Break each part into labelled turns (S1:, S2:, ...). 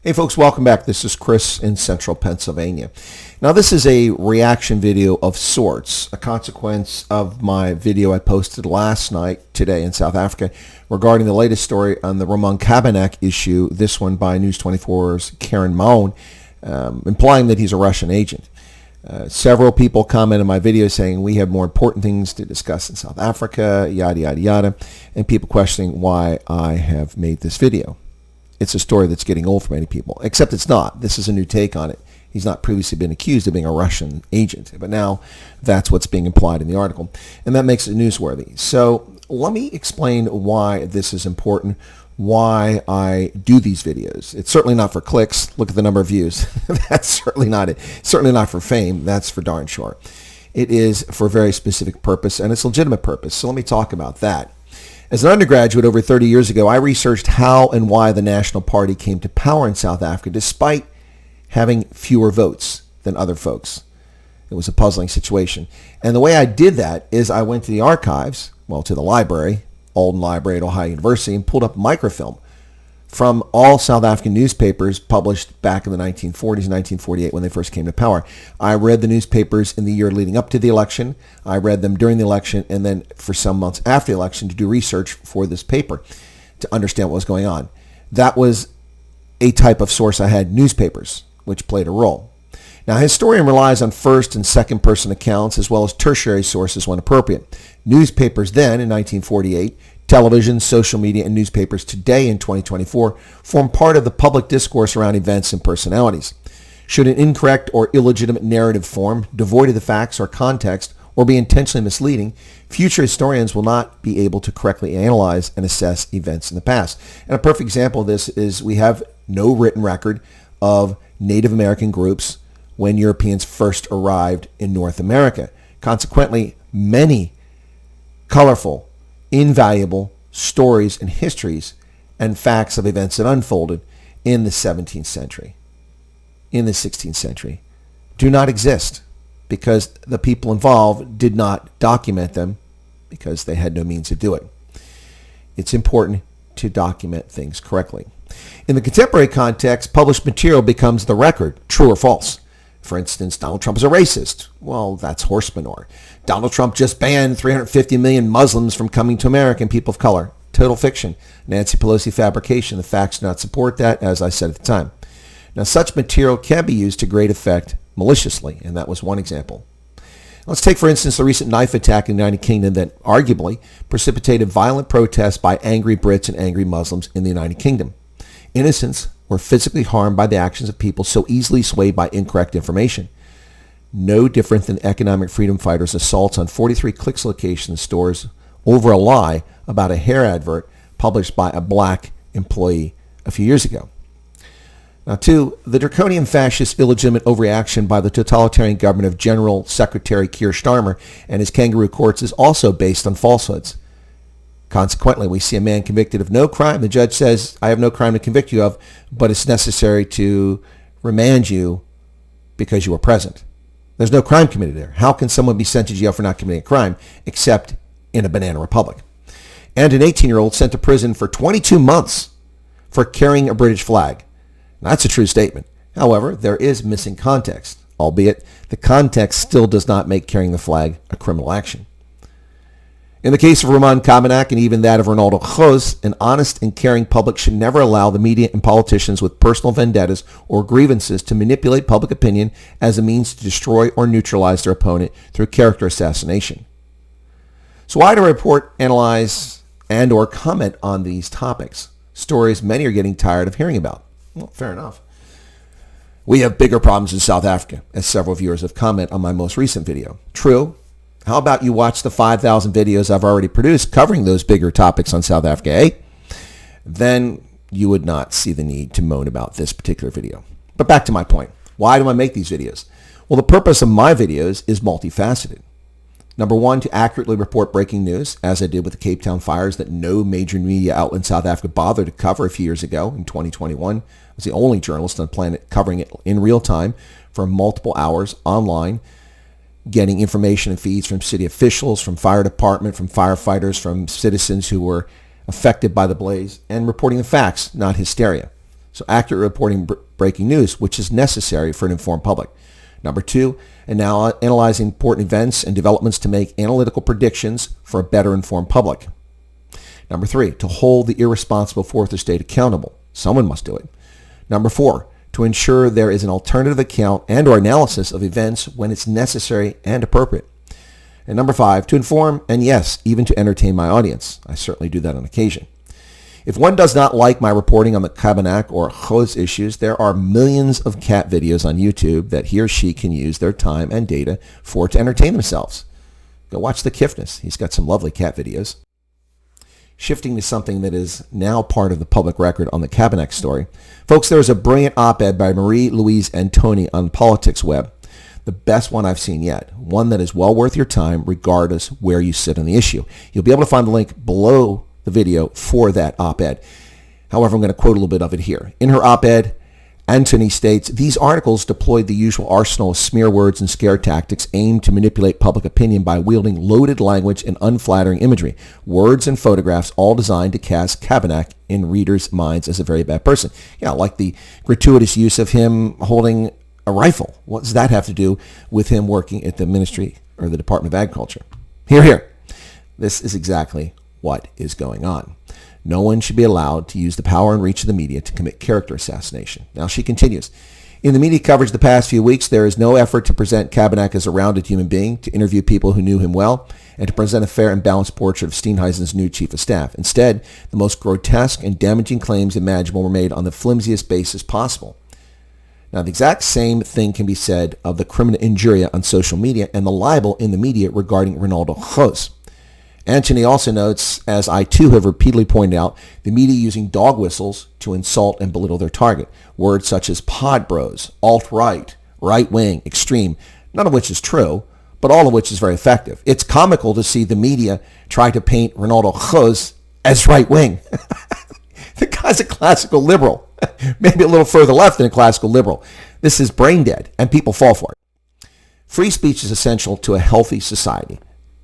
S1: Hey folks, welcome back. This is Chris in Central Pennsylvania. Now this is a reaction video of sorts, a consequence of my video I posted last night, today in South Africa, regarding the latest story on the Roman Cabanac issue, this one by News 24's Karen Mahon, implying that he's a Russian agent. Several people commented on my video saying we have more important things to discuss in South Africa, yada, yada, yada, and people questioning why I have made this video. It's a story that's getting old for many people, except it's not. This is a new take on it. He's not previously been accused of being a Russian agent, but now that's what's being implied in the article, and that makes it newsworthy. So let me explain why this is important, why I do these videos. It's certainly not for clicks. Look at the number of views. That's certainly not it. Certainly not for fame. That's for darn sure. It is for a very specific purpose, and it's a legitimate purpose. So let me talk about that. As an undergraduate over 30 years ago, I researched how and why the National Party came to power in South Africa despite having fewer votes than other folks. It was a puzzling situation. And the way I did that is I went to the archives, well, to the library, Alden Library at Ohio University, and pulled up microfilm from all South African newspapers published back in the 1940s, 1948 when they first came to power. I read the newspapers in the year leading up to the election. I read them during the election and then for some months after the election to do research for this paper to understand what was going on. That was a type of source I had, newspapers, which played a role. Now, a historian relies on first and second person accounts as well as tertiary sources when appropriate. Newspapers then, in 1948, television, social media, and newspapers today in 2024 form part of the public discourse around events and personalities. Should an incorrect or illegitimate narrative form, devoid of the facts or context, or be intentionally misleading, future historians will not be able to correctly analyze and assess events in the past. And a perfect example of this is we have no written record of Native American groups when Europeans first arrived in North America. Consequently, many colorful, invaluable stories and histories and facts of events that unfolded in the 17th century, in the 16th century, do not exist because the people involved did not document them because they had no means to do it. It's important to document things correctly. In the contemporary context, published material becomes the record, true or false. For instance, Donald Trump is a racist. Well, that's horse manure. Donald Trump just banned 350 million Muslims from coming to America and people of color. Total fiction. Nancy Pelosi fabrication. The facts do not support that, as I said at the time. Now, such material can be used to great effect maliciously, and that was one example. Let's take, for instance, the recent knife attack in the United Kingdom that arguably precipitated violent protests by angry Brits and angry Muslims in the United Kingdom. Innocents were physically harmed by the actions of people so easily swayed by incorrect information. No different than economic freedom fighters' assaults on 43 Clicks location stores over a lie about a hair advert published by a black employee a few years ago. Now, two, the draconian fascist illegitimate overreaction by the totalitarian government of General Secretary Keir Starmer and his kangaroo courts is also based on falsehoods. Consequently, we see a man convicted of no crime. The judge says, I have no crime to convict you of, but it's necessary to remand you because you were present. There's no crime committed there. How can someone be sent to jail for not committing a crime except in a banana republic? And an 18-year-old sent to prison for 22 months for carrying a British flag. Now, that's a true statement. However, there is missing context, albeit the context still does not make carrying the flag a criminal action. In the case of Roman Cabanac and even that of Renaldo Gouws, an honest and caring public should never allow the media and politicians with personal vendettas or grievances to manipulate public opinion as a means to destroy or neutralize their opponent through character assassination. So why do I report, analyze, and or comment on these topics? Stories many are getting tired of hearing about. Well, fair enough. We have bigger problems in South Africa, as several viewers have commented on my most recent video. True. How about you watch the 5,000 videos I've already produced covering those bigger topics on South Africa, eh? Then you would not see the need to moan about this particular video. But back to my point. Why do I make these videos? Well, the purpose of my videos is multifaceted. Number one, to accurately report breaking news, as I did with the Cape Town fires that no major media outlet in South Africa bothered to cover a few years ago in 2021. I was the only journalist on the planet covering it in real time for multiple hours online, getting information and feeds from city officials, from fire department, from firefighters, from citizens who were affected by the blaze, and reporting the facts, not hysteria. So accurate reporting breaking news, which is necessary for an informed public. Number 2, analyzing important events and developments to make analytical predictions for a better informed public. Number 3, to hold the irresponsible fourth estate accountable. Someone must do it. Number 4, to ensure there is an alternative account and or analysis of events when it's necessary and appropriate. And number 5, to inform and yes, even to entertain my audience. I certainly do that on occasion. If one does not like my reporting on the Cabanac or Gouws issues, there are millions of cat videos on YouTube that he or she can use their time and data for to entertain themselves. Go watch the Kiffness. He's got some lovely cat videos. Shifting to something that is now part of the public record on the Cabanac story. Folks, there was a brilliant op-ed by Marie-Louise Antoni on Politics Web. The best one I've seen yet. One that is well worth your time regardless where you sit on the issue. You'll be able to find the link below the video for that op-ed. However, I'm going to quote a little bit of it here. In her op-ed, Antoni states, these articles deployed the usual arsenal of smear words and scare tactics aimed to manipulate public opinion by wielding loaded language and unflattering imagery, words and photographs, all designed to cast Cabanac in readers' minds as a very bad person. Yeah, like the gratuitous use of him holding a rifle. What does that have to do with him working at the Ministry or the Department of Agriculture? Here. This is exactly what is going on. No one should be allowed to use the power and reach of the media to commit character assassination. Now she continues. In the media coverage the past few weeks, there is no effort to present Cabanac as a rounded human being, to interview people who knew him well, and to present a fair and balanced portrait of Steenhuisen's new chief of staff. Instead, the most grotesque and damaging claims imaginable were made on the flimsiest basis possible. Now, the exact same thing can be said of the criminal injuria on social media and the libel in the media regarding Renaldo Gouws. Antoni also notes, as I too have repeatedly pointed out, the media using dog whistles to insult and belittle their target. Words such as pod bros, alt-right, right-wing, extreme, none of which is true, but all of which is very effective. It's comical to see the media try to paint Renaldo Gouws as right-wing. The guy's a classical liberal, maybe a little further left than a classical liberal. This is brain dead, and people fall for it. Free speech is essential to a healthy society.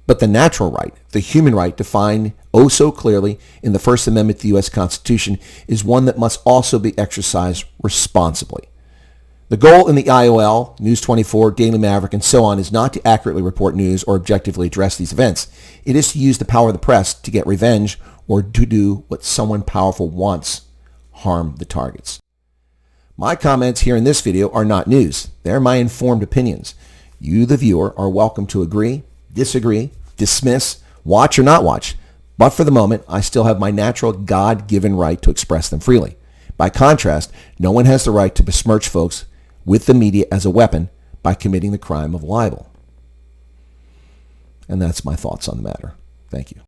S1: But the natural right, the human right defined oh so clearly in the First Amendment to the U.S. Constitution, is one that must also be exercised responsibly. The goal in the IOL, News 24, Daily Maverick, and so on is not to accurately report news or objectively address these events. It is to use the power of the press to get revenge or to do what someone powerful wants, harm the targets. My comments here in this video are not news. They're my informed opinions. You, the viewer, are welcome to agree, disagree, dismiss, watch or not watch, but for the moment, I still have my natural God-given right to express them freely. By contrast, no one has the right to besmirch folks with the media as a weapon by committing the crime of libel. And that's my thoughts on the matter. Thank you.